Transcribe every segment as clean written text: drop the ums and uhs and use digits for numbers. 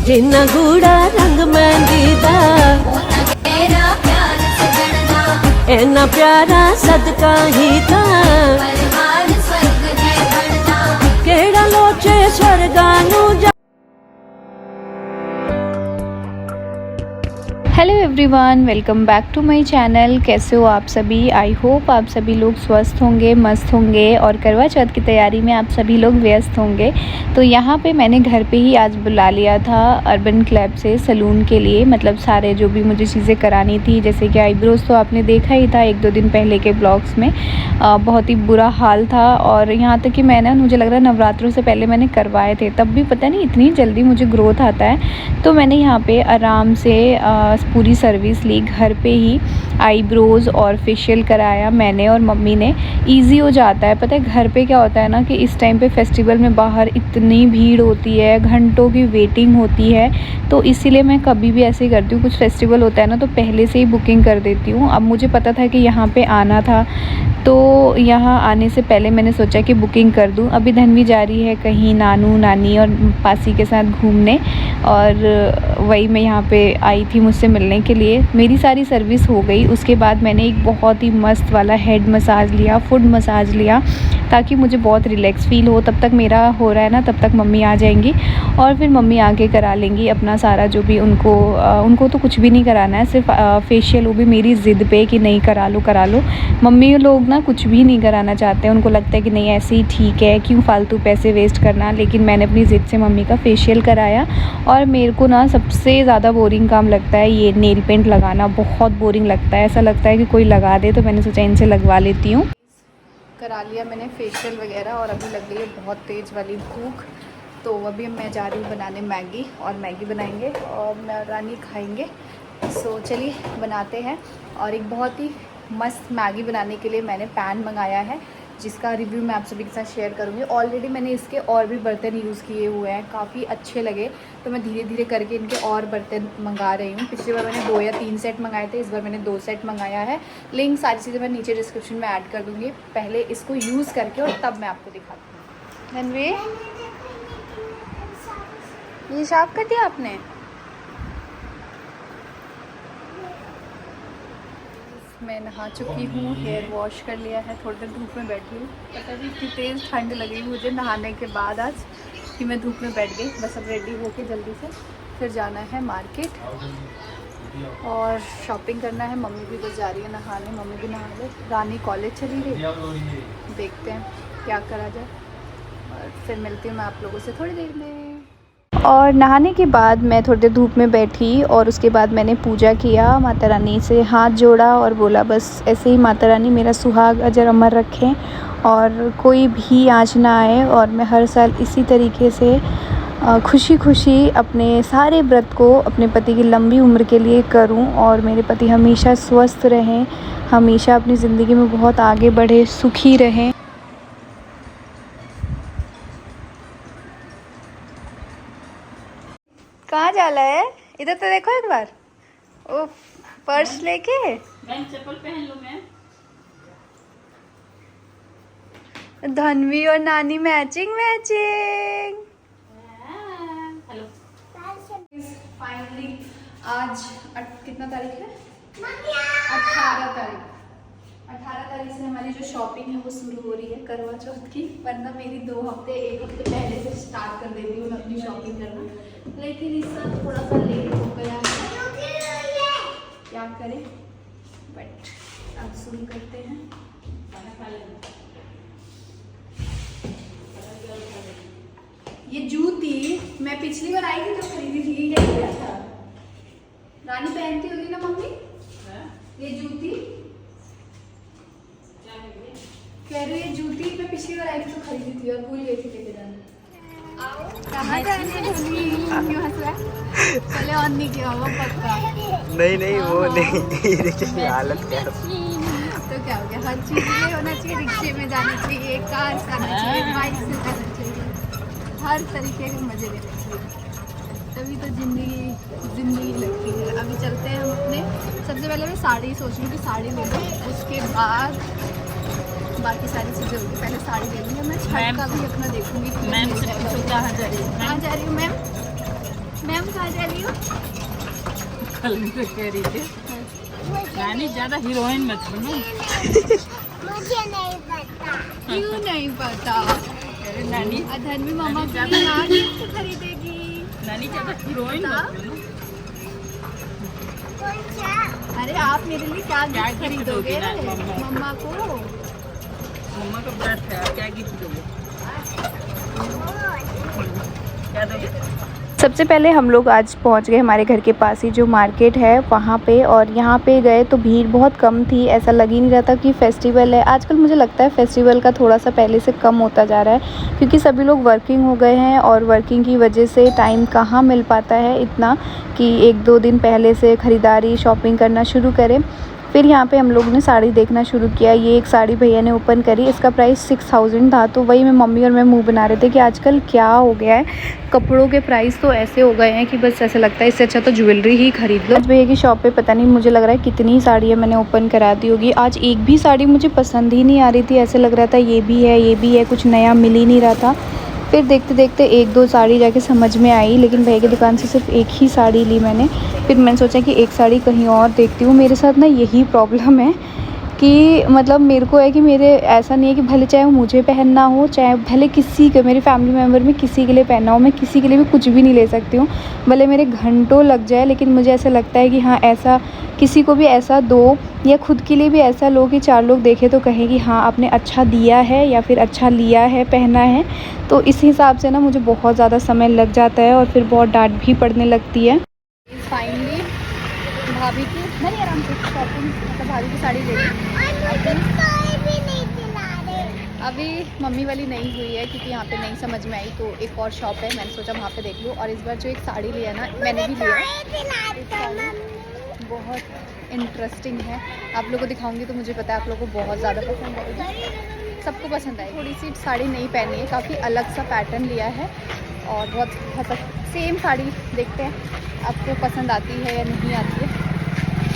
जिन्ना गूड़ा रंग मेहंदी दा इन्ना प्यारा सदका ही था केड़ा लोचे स्वर्गा नू। Hello everyone, welcome back to my channel. कैसे हो आप सभी? आई होप आप सभी लोग स्वस्थ होंगे, मस्त होंगे और करवा चौथ की तैयारी में आप सभी लोग व्यस्त होंगे। तो यहाँ पे मैंने घर पे ही आज बुला लिया था अर्बन क्लब से सलून के लिए, मतलब सारे जो भी मुझे चीज़ें करानी थी, जैसे कि आईब्रोज़ तो आपने देखा ही था 1-2 दिन पहले के ब्लॉग्स में। बहुत ही बुरा हाल था और यहाँ तक कि मैंने, मुझे लग रहा है नवरात्रों से पहले मैंने करवाए थे, तब भी पता नहीं इतनी जल्दी मुझे ग्रोथ आता है। तो मैंने यहाँ पे आराम से पूरी सर्विस ली, घर पे ही आईब्रोज़ और फेशियल कराया मैंने और मम्मी ने। इजी हो जाता है। पता है घर पे क्या होता है ना कि इस टाइम पे फेस्टिवल में बाहर इतनी भीड़ होती है, घंटों की वेटिंग होती है, तो इसीलिए मैं कभी भी ऐसे ही करती हूँ। कुछ फेस्टिवल होता है ना तो पहले से ही बुकिंग कर देती हूँ। अब मुझे पता था कि यहाँ पे आना था, तो यहाँ आने से पहले मैंने सोचा कि बुकिंग कर दूँ। अभी धन्वी जा रही है कहीं नानू नानी और पासी के साथ घूमने, और वही मैं यहाँ पे आई थी मुझसे मिलने के लिए। मेरी सारी सर्विस हो गई। उसके बाद मैंने एक बहुत ही मस्त वाला हेड मसाज लिया, फुट मसाज लिया, ताकि मुझे बहुत रिलैक्स फ़ील हो। तब तक मेरा हो रहा है ना, तब तक मम्मी आ जाएंगी और फिर मम्मी आके करा लेंगी अपना सारा जो भी उनको तो कुछ भी नहीं कराना है, सिर्फ फेशियल। वो भी मेरी ज़िद पे कि नहीं करा लो। मम्मी लोग ना कुछ भी नहीं कराना चाहते हैं, उनको लगता है कि नहीं ऐसे ही ठीक है, क्यों फालतू पैसे वेस्ट करना। लेकिन मैंने अपनी ज़िद से मम्मी का फेशियल कराया। और मेरे को ना सबसे ज़्यादा बोरिंग काम लगता है ये नेल पेंट लगाना, बहुत बोरिंग लगता है। ऐसा लगता है कि कोई लगा दे, तो मैंने सोचा इनसे लगवा लेती हूँ। करा लिया मैंने फेशियल वगैरह और अभी लग गई है बहुत तेज़ वाली भूख। तो अभी मैं जा रही हूँ बनाने मैगी, और मैगी बनाएंगे और मैं रानी खाएंगे। सो चलिए बनाते हैं। और एक बहुत ही मस्त मैगी बनाने के लिए मैंने पैन मंगाया है, जिसका रिव्यू मैं आप सभी के साथ शेयर करूँगी। ऑलरेडी मैंने इसके और भी बर्तन यूज़ किए हुए हैं, काफ़ी अच्छे लगे, तो मैं धीरे धीरे करके इनके और बर्तन मंगा रही हूँ। पिछली बार मैंने 2 या 3 सेट मंगाए थे, इस बार मैंने 2 सेट मंगाया है। लिंक सारी चीज़ें मैं नीचे डिस्क्रिप्शन में ऐड कर दूँगी, पहले इसको यूज़ करके और तब मैं आपको दिखाती हूँ। धनवी, ये साफ कर दिया आपने? मैं नहा चुकी हूँ, हेयर वॉश कर लिया है, थोड़ी देर धूप में बैठी हूँ। पता नहीं इतनी तेज़ ठंड लगी मुझे नहाने के बाद आज कि मैं धूप में बैठ गई। बस अब रेडी होके जल्दी से फिर जाना है मार्केट और शॉपिंग करना है। मम्मी भी बस जा रही है नहाने, मम्मी भी नहा ले। रानी कॉलेज चली गई, देखते हैं क्या करा जाए, और फिर मिलती हूँ मैं आप लोगों से थोड़ी देर में। और नहाने के बाद मैं थोड़ी देर धूप में बैठी और उसके बाद मैंने पूजा किया, माता रानी से हाथ जोड़ा और बोला बस ऐसे ही माता रानी मेरा सुहाग अजर अमर रखें और कोई भी आँच ना आए, और मैं हर साल इसी तरीके से खुशी खुशी अपने सारे व्रत को अपने पति की लंबी उम्र के लिए करूं, और मेरे पति हमेशा स्वस्थ रहें, हमेशा अपनी ज़िंदगी में बहुत आगे बढ़े, सुखी रहें। कहाँ जाला है? इधर तो देखो एक बार। ओ पर्स लेके चप्पल पहन लो। मैं धनवी और नानी मैचिंग। हेलो फाइनली आज कितना तारीख है? 18 तारीख। 18 तारीख से हमारी जो शॉपिंग है वो शुरू हो रही है करवा चौथ की, वरना मेरी 1 हफ्ते पहले से स्टार्ट कर देती हूँ अपनी शॉपिंग करना, लेकिन इस साल थोड़ा सा लेट हो गया है, क्या करें, बट अब शुरू करते हैं। ये जूती मैं पिछली बार आई थी तो खरीदी थी, ये क्या था? रानी पहनती होगी ना मम्मी ये जूती? कह रही है जूती मैं पिछली बार आई थी तो खरीदी थी और भूल गई थी लेके जाना। कहाँ जाने क्यों हंस रहा है? पहले ऑन नहीं किया होगा पक्का। नहीं वो नहीं, ये देखिए हालत क्या है। तो क्या हो गया? हर चीज़ ये होना चाहिए, रिक्शे में जाना चाहिए, कार से आना चाहिए, बाइक से जाना चाहिए, हर तरीके के मज़े लेने चाहिए, तभी तो ज़िंदगी लगती है। अभी चलते हैं हम अपने, सबसे पहले मैं साड़ी सोच रही हूँ कि साड़ी ले लूँ, उसके बाद बाकी सारी चीज़ें होगी। पहले साड़ी ले लूँगी। मैं छठ का भी अपना देखूँगी। मैम से पूछो कहाँ जा रही हूँ? कहाँ जा रही हूँ मैम? मैम कहाँ जा रही हो? कल से कह रही थी रानी ज्यादा हीरोइन मत बनो। मुझे नहीं पता। क्यों नहीं पता? अरे नानी अधन्वी मामा के लिए यहाँ गिफ्ट खरीदेगी। नानी ज्यादा हीरोइन मत बनो। कौन सा? अरे आप मेरे लिए क्या गिफ्ट gift खरीदोगे? दोगी ना मम्मा को मम्मा का बर्थ है, क्या गिफ्ट दोगे? क्या दोगे? सबसे पहले हम लोग आज पहुंच गए हमारे घर के पास ही जो मार्केट है वहाँ पे, और यहाँ पे गए तो भीड़ बहुत कम थी। ऐसा लग ही नहीं रहा था कि फेस्टिवल है। आजकल मुझे लगता है फेस्टिवल का थोड़ा सा पहले से कम होता जा रहा है, क्योंकि सभी लोग वर्किंग हो गए हैं और वर्किंग की वजह से टाइम कहाँ मिल पाता है इतना कि 1-2 दिन पहले से ख़रीदारी शॉपिंग करना शुरू करें। फिर यहाँ पे हम लोग ने साड़ी देखना शुरू किया। ये एक साड़ी भैया ने ओपन करी, इसका प्राइस 6000 था। तो वही मैं मम्मी और मैं मुंह बना रहे थे कि आजकल क्या हो गया है, कपड़ों के प्राइस तो ऐसे हो गए हैं कि बस ऐसा लगता है इससे अच्छा तो ज्वेलरी ही खरीद लो। आज भैया की शॉप पे पता नहीं, मुझे लग रहा है कितनी साड़ियाँ मैंने ओपन करा दी होगी। आज एक भी साड़ी मुझे पसंद ही नहीं आ रही थी, ऐसे लग रहा था ये भी है, कुछ नया मिल ही नहीं रहा था। फिर देखते देखते 1-2 साड़ी जाके समझ में आई, लेकिन भैया की दुकान से सिर्फ एक ही साड़ी ली मैंने। फिर मैंने सोचा कि एक साड़ी कहीं और देखती हूँ। मेरे साथ ना यही प्रॉब्लम है कि मतलब मेरे को है कि मेरे ऐसा नहीं है कि भले चाहे मुझे पहनना हो, चाहे भले किसी के मेरे फैमिली मेम्बर में किसी के लिए पहनना हो, मैं किसी के लिए भी कुछ भी नहीं ले सकती हूँ, भले मेरे घंटों लग जाए। लेकिन मुझे ऐसा लगता है कि हाँ, ऐसा किसी को भी ऐसा दो, या खुद के लिए भी ऐसा लो कि 4 लोग देखें तो कहें कि हाँ आपने अच्छा दिया है या फिर अच्छा लिया है, पहना है। तो इस हिसाब से ना मुझे बहुत ज़्यादा समय लग जाता है और फिर बहुत डांट भी पड़ने लगती है। फाइनली भाभी की नहीं आराम से शॉपिंग, मतलब भाभी की साड़ी ले ली। भी नहीं दिला रहे। अभी मम्मी वाली नहीं हुई है क्योंकि यहाँ पे नहीं समझ में आई, तो एक और शॉप है, मैंने सोचा वहाँ पे देख लूँ। और इस बार जो एक साड़ी लिया ना, मैंने भी लिया, बहुत इंटरेस्टिंग है। आप लोगों को दिखाऊंगी तो मुझे पता है आप लोगों को बहुत ज़्यादा पसंद आएगी, सबको पसंद आएगी। थोड़ी सी साड़ी नहीं पहनी है, काफ़ी अलग सा पैटर्न लिया है और बहुत सेम साड़ी। देखते हैं आपको पसंद आती है या नहीं आती है।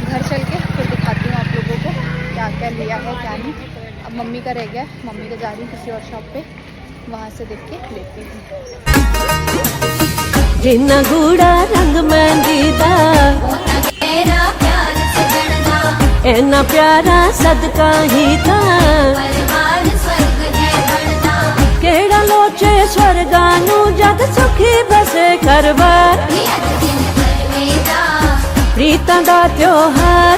घर चल के फिर दिखाती हूँ आप लोगों को क्या क्या लिया है क्या नहीं। अब मम्मी का रह गया, मम्मी का जा रही हूँ किसी और शॉप पे, वहाँ से देख के लेती हूँ। जिन्ना गूड़ा रंग मेहंदी दा इन्ना प्यारा सदका ही था, केड़ा लोचे स्वर्गा नू जग सुखी बसे घरबार, प्रीतां दा त्योहार,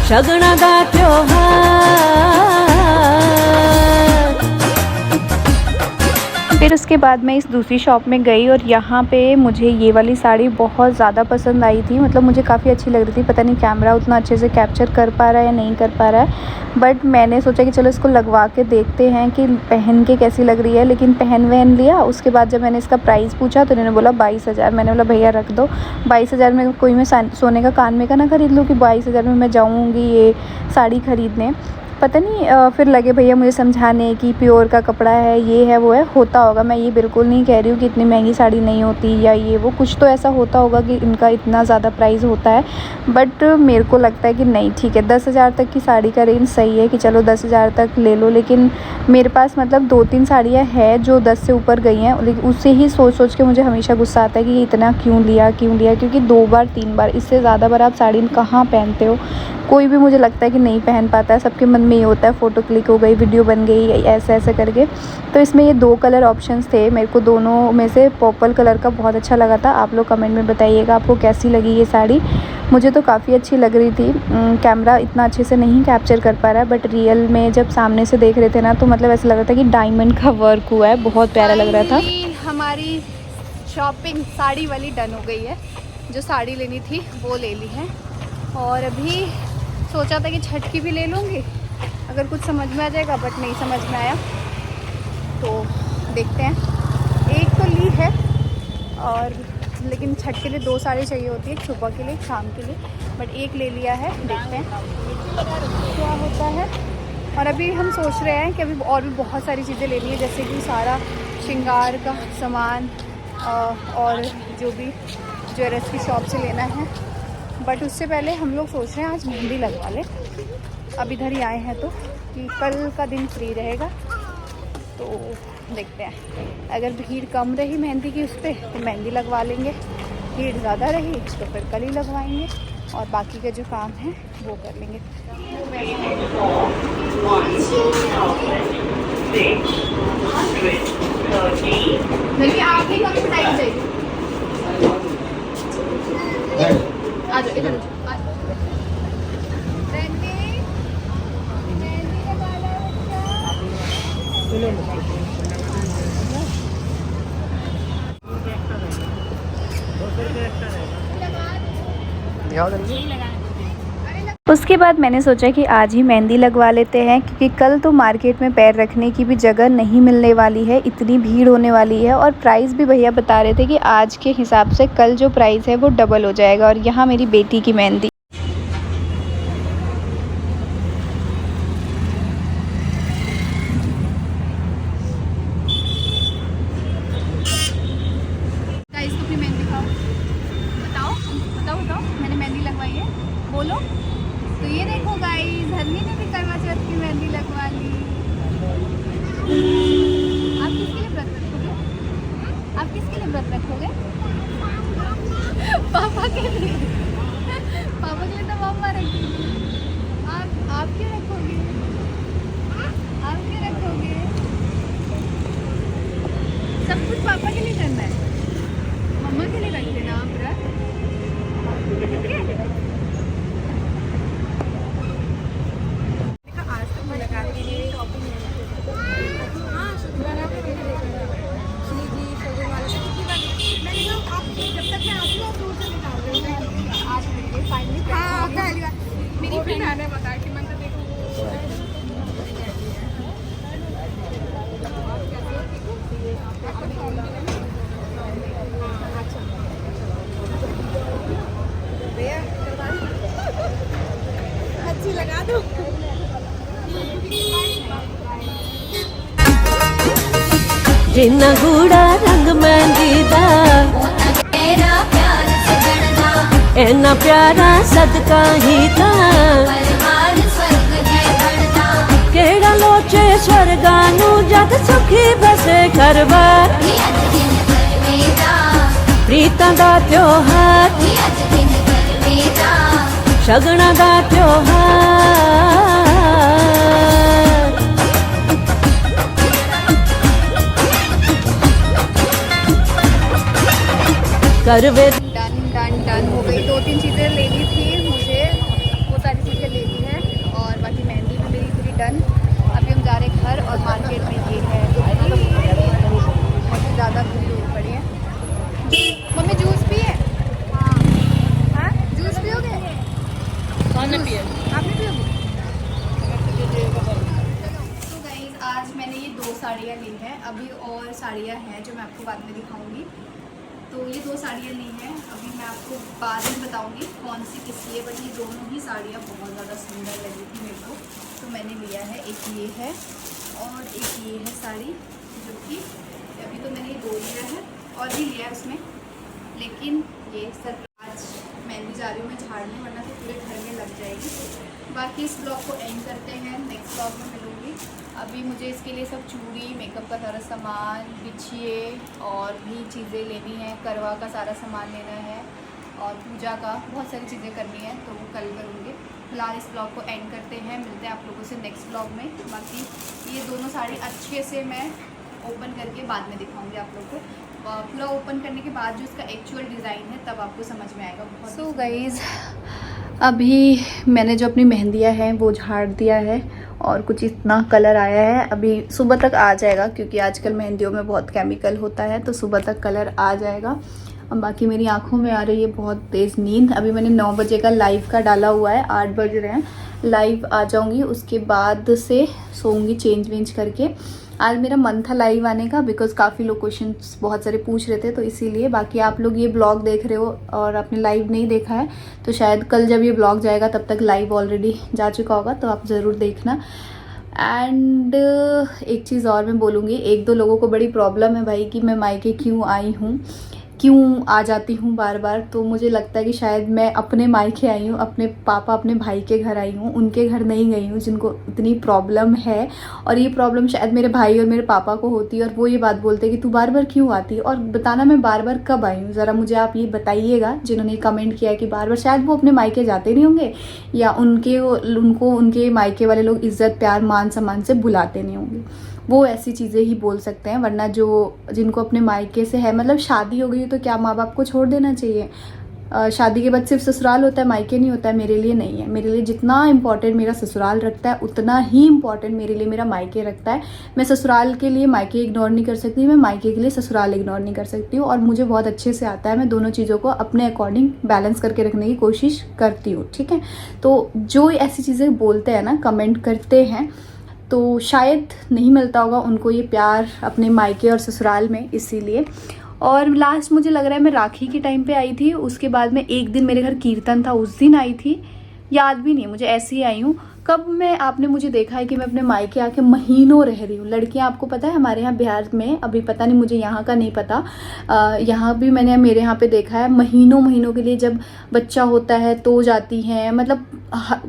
शगना दा त्योहार। फिर उसके बाद मैं इस दूसरी शॉप में गई और यहाँ पे मुझे ये वाली साड़ी बहुत ज़्यादा पसंद आई थी। मतलब मुझे काफ़ी अच्छी लग रही थी, पता नहीं कैमरा उतना अच्छे से कैप्चर कर पा रहा है या नहीं कर पा रहा है, बट मैंने सोचा कि चलो इसको लगवा के देखते हैं कि पहन के कैसी लग रही है। लेकिन पहन लिया। उसके बाद जब मैंने इसका प्राइस पूछा तो उन्होंने बोला 22,000। मैंने बोला भैया रख दो, 22,000 में कोई मैं सोने का कान में का ना खरीद लूँ कि 22,000 में मैं जाऊँगी ये साड़ी ख़रीदने। पता नहीं फिर लगे भैया मुझे समझाने कि प्योर का कपड़ा है, ये है वो है, होता होगा। मैं ये बिल्कुल नहीं कह रही हूँ कि इतनी महंगी साड़ी नहीं होती या ये वो, कुछ तो ऐसा होता होगा कि इनका इतना ज़्यादा प्राइस होता है, बट मेरे को लगता है कि नहीं ठीक है। 10,000 तक की साड़ी का रेंज सही है कि चलो 10,000 तक ले लो। लेकिन मेरे पास मतलब 2-3 साड़ियाँ हैं जो 10 से ऊपर गई हैं, लेकिन उससे ही सोच के मुझे हमेशा गुस्सा आता है कि इतना क्यों लिया, क्योंकि 2 बार 3 बार इससे ज़्यादा बार आप साड़ी कहाँ पहनते हो। कोई भी मुझे लगता है कि नहीं पहन पाता है, सबके मन में ये होता है फ़ोटो क्लिक हो गई, वीडियो बन गई, ऐसे करके। तो इसमें ये 2 कलर ऑप्शंस थे, मेरे को दोनों में से पर्पल कलर का बहुत अच्छा लगा था। आप लोग कमेंट में बताइएगा आपको कैसी लगी ये साड़ी। मुझे तो काफ़ी अच्छी लग रही थी। कैमरा इतना अच्छे से नहीं कैप्चर कर पा रहा है, बट रियल में जब सामने से देख रहे थे ना तो मतलब ऐसा लग रहा था कि डायमंड का वर्क हुआ है, बहुत प्यारा लग रहा था। हमारी शॉपिंग साड़ी वाली डन हो गई है, जो साड़ी लेनी थी वो ले ली है। और अभी सोचा था कि छठ की भी ले लूँगी अगर कुछ समझ में आ जाएगा, बट नहीं समझ में आया, तो देखते हैं। एक तो ली है, और लेकिन छठ के लिए 2 साड़ी चाहिए होती है, सुबह के लिए शाम के लिए, बट एक ले लिया है। देखते हैं क्या होता है। और अभी हम सोच रहे हैं कि अभी और भी बहुत सारी चीज़ें लेनी है, जैसे कि सारा श्रृंगार का सामान और जो भी ज्वेलर्स की शॉप से लेना है। बट उससे पहले हम लोग सोच रहे हैं आज मेहंदी लगवा लें। अब इधर ही आए हैं तो कि कल का दिन फ्री रहेगा, तो देखते हैं, अगर भीड़ कम रही मेहंदी की उस पर तो मेहंदी लगवा लेंगे, भीड़ ज़्यादा रही तो फिर कल ही लगवाएंगे और बाकी के जो काम है वो कर लेंगे। आप ही कम टाइम चाहिए, आ जाओ इधर दिखाओ जल्दी। उसके बाद मैंने सोचा कि आज ही मेहंदी लगवा लेते हैं, क्योंकि कल तो मार्केट में पैर रखने की भी जगह नहीं मिलने वाली है, इतनी भीड़ होने वाली है। और प्राइस भी भैया बता रहे थे कि आज के हिसाब से कल जो प्राइस है वो डबल हो जाएगा। और यहाँ मेरी बेटी की मेहंदी, इसको अपनी मेहंदी दिखाओ, बताओ बताओ बताओ, मैंने मेहंदी लगवाई है, बोलो। तो ये देखो गाइस, हरनी ने भी करवा चौथ की मेहंदी लगवा ली। आप किसके लिए व्रत रखोगे? आप किसके लिए व्रत रखोगे? पापा के लिए। पापा के लिए तो मम्मा रखेगी। आप क्यों रखोगे? आप क्यों रखोगे? सब कुछ पापा के लिए करना है, मम्मा के लिए रख देना आप व्रत। आज तक मैं लगाती नहीं, मेरी फ्रेंड ने बताया कि मैं तो देखो अच्छी लगा दो। जिन्ना गूड़ा रंग मेहंदी दा इन्ना प्यारा सदका ही था, केड़ा लोचे स्वर्गा नू जद सुखी बसे घर बार, प्रीतां दा त्योहार शगना दा त्योहार करवे। डन डन डन हो गई। 2-3 चीज़ें लेनी थी मुझे, वो सारी चीज़ें लेनी है और बाकी मेहंदी भी मेरी पूरी डन। अभी हम जा रहे हैं घर और मार्केट में ये है बहुत ज़्यादा भीड़ हो पड़ी है। मम्मी जूस पिए? हाँ जूस पियोगे? कौन पिए? आप नहीं पियोगे? तो गाइस आज मैंने ये 2 साड़ियाँ ली हैं, अभी और साड़ियाँ हैं जो मैं आपको बाद में दिखाऊंगी। तो ये 2 साड़ियाँ ली हैं, अभी मैं आपको बाद में बताऊंगी कौन सी किसकी है, बट ये दोनों ही साड़ियाँ बहुत ज़्यादा सुंदर लगी थी मेरे को, तो मैंने लिया है। एक ये है और एक ये है साड़ी, जो कि अभी तो मैंने ये 2 लिया है और भी लिया है उसमें, लेकिन ये सर आज मैं भी जा रही हूँ मैं झाड़ने, वरना तो पूरे घर में लग जाएगी। बाकी इस ब्लॉग को एंड करते हैं, नेक्स्ट ब्लॉग में मिलूँगी। अभी मुझे इसके लिए सब चूड़ी, मेकअप का सारा सामान, बिछिए और भी चीज़ें लेनी है, करवा का सारा सामान लेना है और पूजा का बहुत सारी चीज़ें करनी है, तो वो कल करूँगी। फिलहाल इस ब्लॉग को एंड करते हैं, मिलते हैं आप लोगों से नेक्स्ट ब्लॉग में। बाकी ये दोनों साड़ी अच्छे से मैं ओपन करके बाद में दिखाऊँगी आप लोग को। पूरा ओपन करने के बाद जो इसका एक्चुअल डिज़ाइन है तब आपको समझ में आएगा। सो गाइज़ अभी मैंने जो अपनी मेहंदियाँ हैं वो झाड़ दिया है और कुछ इतना कलर आया है, अभी सुबह तक आ जाएगा क्योंकि आजकल मेहंदियों में बहुत केमिकल होता है, तो सुबह तक कलर आ जाएगा। और बाकी मेरी आंखों में आ रही है बहुत तेज़ नींद। अभी मैंने 9 बजे का लाइव का डाला हुआ है, 8 बज रहे हैं, लाइव आ जाऊंगी, उसके बाद से सोऊंगी चेंज वेंज करके। आज मेरा मन था लाइव आने का बिकॉज़ काफ़ी लोग क्वेश्चंस बहुत सारे पूछ रहे थे, तो इसीलिए। बाकी आप लोग ये ब्लॉग देख रहे हो और आपने लाइव नहीं देखा है तो शायद कल जब ये ब्लॉग जाएगा तब तक लाइव ऑलरेडी जा चुका होगा, तो आप ज़रूर देखना। एंड एक चीज़ और मैं बोलूँगी, 1-2 लोगों को बड़ी प्रॉब्लम है भाई कि मैं मायके क्यों आई हूँ, क्यों आ जाती हूँ बार बार, तो मुझे लगता है कि शायद मैं अपने मायके आई हूँ, अपने पापा अपने भाई के घर आई हूँ, उनके घर नहीं गई हूँ जिनको इतनी प्रॉब्लम है। और ये प्रॉब्लम शायद मेरे भाई और मेरे पापा को होती है और वो ये बात बोलते हैं कि तू बार बार क्यों आती है। और बताना मैं बार बार कब आई हूँ, ज़रा मुझे आप ये बताइएगा जिन्होंने कमेंट किया कि बार बार, शायद वो अपने मायके जाते नहीं होंगे या उनको उनके मायके वाले लोग इज़्ज़त प्यार मान सम्मान से बुलाते नहीं होंगे, वो ऐसी चीज़ें ही बोल सकते हैं। वरना जो जिनको अपने मायके से है, मतलब शादी हो गई तो क्या माँ बाप को छोड़ देना चाहिए? शादी के बाद सिर्फ ससुराल होता है, मायके नहीं होता है। मेरे लिए नहीं है। मेरे लिए जितना इम्पोर्टेंट मेरा ससुराल रखता है उतना ही इम्पोर्टेंट मेरे लिए मेरा मायके रखता है। मैं ससुराल के लिए मायके इग्नोर नहीं कर सकती, मैं मायके के लिए ससुराल इग्नोर नहीं कर सकती हूँ। और मुझे बहुत अच्छे से आता है, मैं दोनों चीज़ों को अपने अकॉर्डिंग बैलेंस करके रखने की कोशिश करती हूँ, ठीक है। तो जो ऐसी चीज़ें बोलते हैं ना, कमेंट करते हैं, तो शायद नहीं मिलता होगा उनको ये प्यार अपने मायके और ससुराल में, इसीलिए। और लास्ट मुझे लग रहा है मैं राखी के टाइम पे आई थी, उसके बाद में एक दिन मेरे घर कीर्तन था, उस दिन आई थी, याद भी नहीं है मुझे, ऐसे ही आई हूँ। कब मैं आपने मुझे देखा है कि मैं अपने मायके आके महीनों रह रही हूँ। लड़कियाँ, आपको पता है हमारे यहाँ बिहार में, अभी पता नहीं मुझे यहाँ का नहीं पता, यहाँ भी मैंने मेरे यहाँ पे देखा है, महीनों महीनों के लिए जब बच्चा होता है तो जाती हैं, मतलब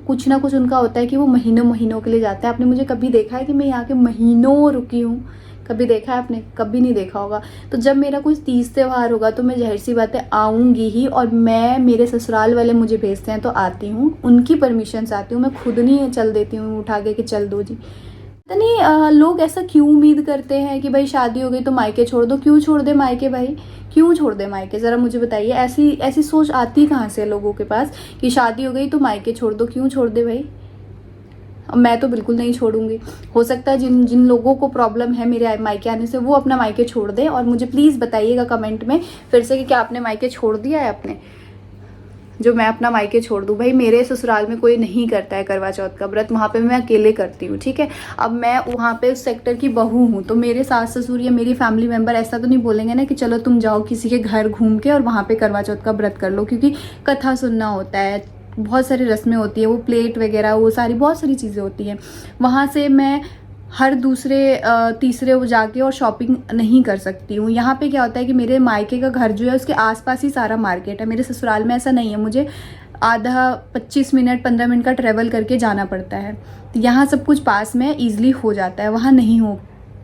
कुछ ना कुछ उनका होता है कि वो महीनों महीनों के लिए जाते हैं। आपने मुझे कभी देखा है कि मैं यहाँ के महीनों रुकी हूँ? कभी देखा है आपने? कभी नहीं देखा होगा। तो जब मेरा कुछ तीज त्यौहार होगा तो मैं ज़ाहिर सी बात है आऊँगी ही। और मैं, मेरे ससुराल वाले मुझे भेजते हैं तो आती हूँ, उनकी परमिशन से आती हूँ, मैं खुद नहीं चल देती हूँ उठा के कि चल दो जी। पता नहीं लोग ऐसा क्यों उम्मीद करते हैं कि भाई शादी हो गई तो मायके छोड़ दो। क्यों छोड़ दे मायके भाई, क्यों छोड़ दे मायके? ज़रा मुझे बताइए, ऐसी सोच आती कहाँ से लोगों के पास कि शादी हो गई तो मायके छोड़ दो? क्यों छोड़ दे भाई? मैं तो बिल्कुल नहीं छोड़ूंगी। हो सकता है जिन लोगों को प्रॉब्लम है मेरे मायके आने से वो अपना मायके छोड़ दें। और मुझे प्लीज़ बताइएगा कमेंट में फिर से कि क्या आपने मायके छोड़ दिया है अपने, जो मैं अपना मायके छोड़ दूँ। भाई मेरे ससुराल में कोई नहीं करता है करवा चौथ का व्रत, वहाँ पे मैं अकेले करती हूँ, ठीक है। अब मैं वहाँ पे उस सेक्टर की बहू हूँ, तो मेरे सास ससुर या मेरी फैमिली मेम्बर ऐसा तो नहीं बोलेंगे ना कि चलो तुम जाओ किसी के घर घूम के और वहाँ पे करवा चौथ का व्रत कर लो, क्योंकि कथा सुनना होता है, बहुत सारी रस्में होती है, वो प्लेट वगैरह, वो सारी बहुत सारी चीज़ें होती हैं। वहाँ से मैं हर दूसरे तीसरे वो जाके और शॉपिंग नहीं कर सकती हूँ। यहाँ पे क्या होता है कि मेरे मायके का घर जो है उसके आसपास ही सारा मार्केट है। मेरे ससुराल में ऐसा नहीं है, मुझे आधा 25 मिनट 15 मिनट का ट्रैवल करके जाना पड़ता है। तो यहाँ सब कुछ पास में ईजिली हो जाता है, वहाँ नहीं हो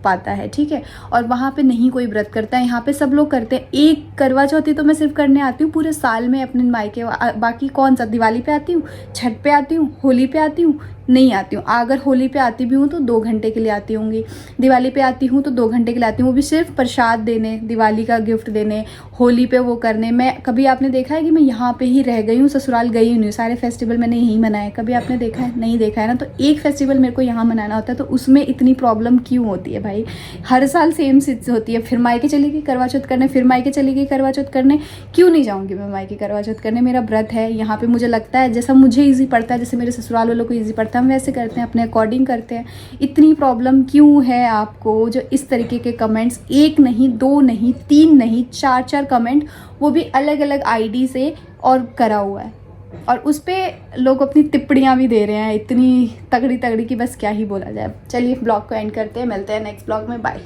पाता है, ठीक है। और वहाँ पे नहीं कोई व्रत करता है, यहाँ पे सब लोग करते हैं। एक करवा चौथी तो मैं सिर्फ करने आती हूँ पूरे साल में अपने मायके, बाकी कौन सा, दिवाली पे आती हूँ, छठ पे आती हूँ, होली पे आती हूँ, नहीं आती हूँ। अगर होली पे आती भी हूँ तो 2 घंटे के लिए आती होंगी, दिवाली पे आती हूँ तो 2 घंटे के लिए आती हूँ, वो भी सिर्फ प्रसाद देने, दिवाली का गिफ्ट देने, होली पे वो करने। मैं कभी आपने देखा है कि मैं यहाँ पे ही रह गई हूँ, ससुराल गई नहीं हूँ, सारे फेस्टिवल मैंने यहीं मनाए? कभी आपने देखा है? नहीं देखा है ना। तो एक फेस्टिवल मेरे को यहाँ मनाना होता है, तो उसमें इतनी प्रॉब्लम क्यों होती है भाई? हर साल सेम चीज़ होती है, फिर मायके चली गई करवा चौथ करने, फिर मायके चली गई करवा चौथ करने। क्यों नहीं जाऊँगी मैं मायके करवा चौथ करने? मेरा व्रत है यहाँ पे, मुझे लगता है जैसा मुझे ईजी पड़ता है, जैसे मेरे ससुराल वालों को ईजी पड़ता है, हम वैसे करते हैं, अपने अकॉर्डिंग करते हैं। इतनी प्रॉब्लम क्यों है आपको? जो इस तरीके के कमेंट्स, 1 नहीं 2 नहीं 3 नहीं 4 कमेंट, वो भी अलग अलग आईडी से और करा हुआ है, और उस पर लोग अपनी टिप्पणियाँ भी दे रहे हैं इतनी तगड़ी तगड़ी कि बस क्या ही बोला जाए। चलिए ब्लॉग को एंड करते हैं, मिलते हैं नेक्स्ट ब्लॉग में, बाय।